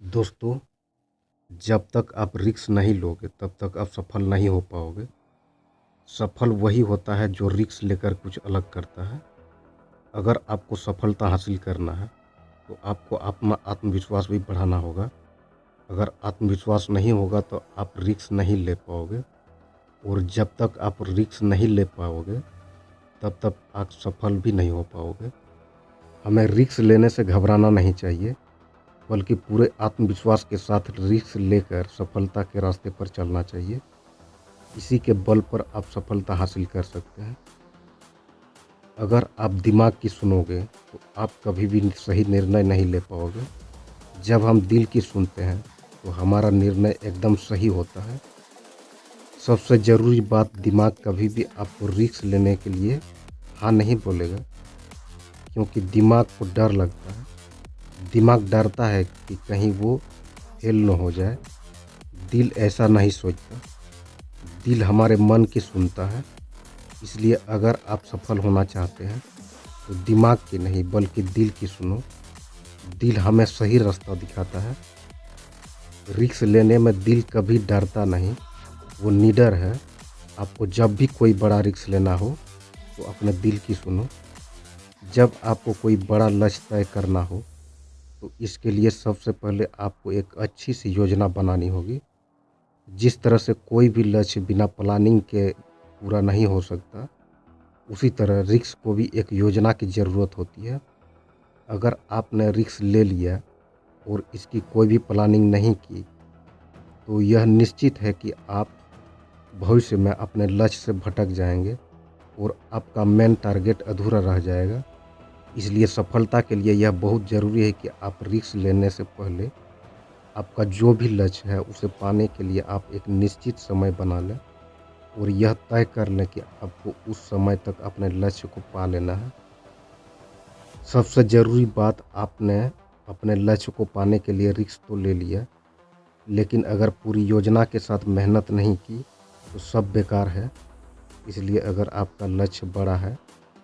दोस्तों, जब तक आप रिस्क नहीं लोगे तब तक आप सफल नहीं हो पाओगे। सफल वही होता है जो रिस्क लेकर कुछ अलग करता है। अगर आपको सफलता हासिल करना है तो आपको अपना आत्मविश्वास भी बढ़ाना होगा। अगर आत्मविश्वास नहीं होगा तो आप रिस्क नहीं ले पाओगे, और जब तक आप रिस्क नहीं ले पाओगे तब तक आप सफल भी नहीं हो पाओगे। हमें रिस्क लेने से घबराना नहीं चाहिए, बल्कि पूरे आत्मविश्वास के साथ रिस्क लेकर सफलता के रास्ते पर चलना चाहिए। इसी के बल पर आप सफलता हासिल कर सकते हैं। अगर आप दिमाग की सुनोगे तो आप कभी भी सही निर्णय नहीं ले पाओगे। जब हम दिल की सुनते हैं तो हमारा निर्णय एकदम सही होता है। सबसे ज़रूरी बात, दिमाग कभी भी आपको रिस्क लेने के लिए हाँ नहीं बोलेगा, क्योंकि दिमाग को डर लगता है। दिमाग डरता है कि कहीं वो फेल न हो जाए। दिल ऐसा नहीं सोचता, दिल हमारे मन की सुनता है। इसलिए अगर आप सफल होना चाहते हैं तो दिमाग की नहीं बल्कि दिल की सुनो। दिल हमें सही रास्ता दिखाता है। रिस्क लेने में दिल कभी डरता नहीं, वो निडर है। आपको जब भी कोई बड़ा रिस्क लेना हो तो अपने दिल की सुनो। जब आपको कोई बड़ा लक्ष्य तय करना हो तो इसके लिए सबसे पहले आपको एक अच्छी सी योजना बनानी होगी। जिस तरह से कोई भी लक्ष्य बिना प्लानिंग के पूरा नहीं हो सकता, उसी तरह रिस्क को भी एक योजना की ज़रूरत होती है। अगर आपने रिस्क ले लिया और इसकी कोई भी प्लानिंग नहीं की तो यह निश्चित है कि आप भविष्य में अपने लक्ष्य से भटक जाएंगे और आपका मेन टारगेट अधूरा रह जाएगा। इसलिए सफलता के लिए यह बहुत ज़रूरी है कि आप रिस्क लेने से पहले आपका जो भी लक्ष्य है उसे पाने के लिए आप एक निश्चित समय बना लें, और यह तय कर लें कि आपको उस समय तक अपने लक्ष्य को पा लेना है। सबसे ज़रूरी बात, आपने अपने लक्ष्य को पाने के लिए रिस्क तो ले लिया, लेकिन अगर पूरी योजना के साथ मेहनत नहीं की तो सब बेकार है। इसलिए अगर आपका लक्ष्य बड़ा है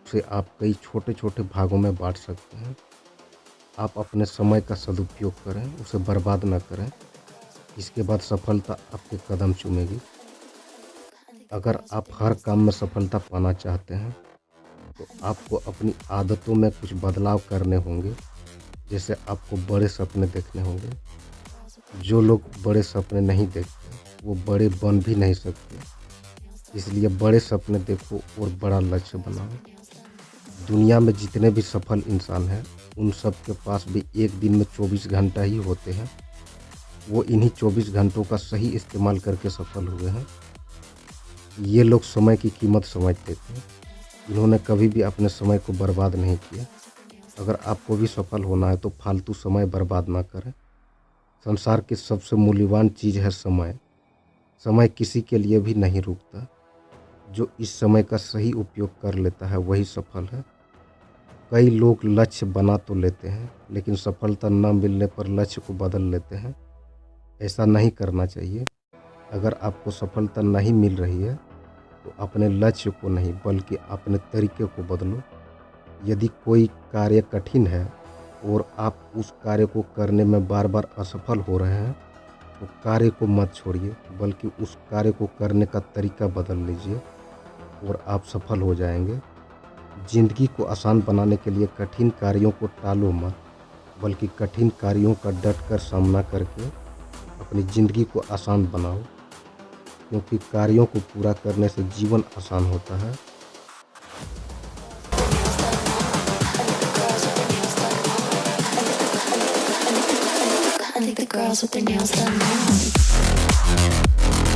उसे आप कई छोटे छोटे भागों में बांट सकते हैं। आप अपने समय का सदुपयोग करें, उसे बर्बाद न करें। इसके बाद सफलता आपके कदम चूमेगी। अगर आप हर काम में सफलता पाना चाहते हैं तो आपको अपनी आदतों में कुछ बदलाव करने होंगे। जैसे आपको बड़े सपने देखने होंगे। जो लोग बड़े सपने नहीं देखते वो बड़े बन भी नहीं सकते। इसलिए बड़े सपने देखो और बड़ा लक्ष्य बनाओ। दुनिया में जितने भी सफल इंसान हैं उन सब के पास भी एक दिन में 24 घंटा ही होते हैं। वो इन्हीं 24 घंटों का सही इस्तेमाल करके सफल हुए हैं। ये लोग समय की कीमत समझते थे। इन्होंने कभी भी अपने समय को बर्बाद नहीं किया। अगर आपको भी सफल होना है तो फालतू समय बर्बाद ना करें। संसार की सबसे मूल्यवान चीज़ है समय। समय किसी के लिए भी नहीं रुकता। जो इस समय का सही उपयोग कर लेता है वही सफल है। कई लोग लक्ष्य बना तो लेते हैं लेकिन सफलता न मिलने पर लक्ष्य को बदल लेते हैं। ऐसा नहीं करना चाहिए। अगर आपको सफलता नहीं मिल रही है तो अपने लक्ष्य को नहीं बल्कि अपने तरीके को बदलो। यदि कोई कार्य कठिन है और आप उस कार्य को करने में बार बार असफल हो रहे हैं तो कार्य को मत छोड़िए, बल्कि उस कार्य को करने का तरीका बदल लीजिए और आप सफल हो जाएंगे। ज़िंदगी को आसान बनाने के लिए कठिन कार्यों को टालो मत, बल्कि कठिन कार्यों का डटकर सामना करके अपनी ज़िंदगी को आसान बनाओ, क्योंकि कार्यों को पूरा करने से जीवन आसान होता है। I think the girls with their nails done now.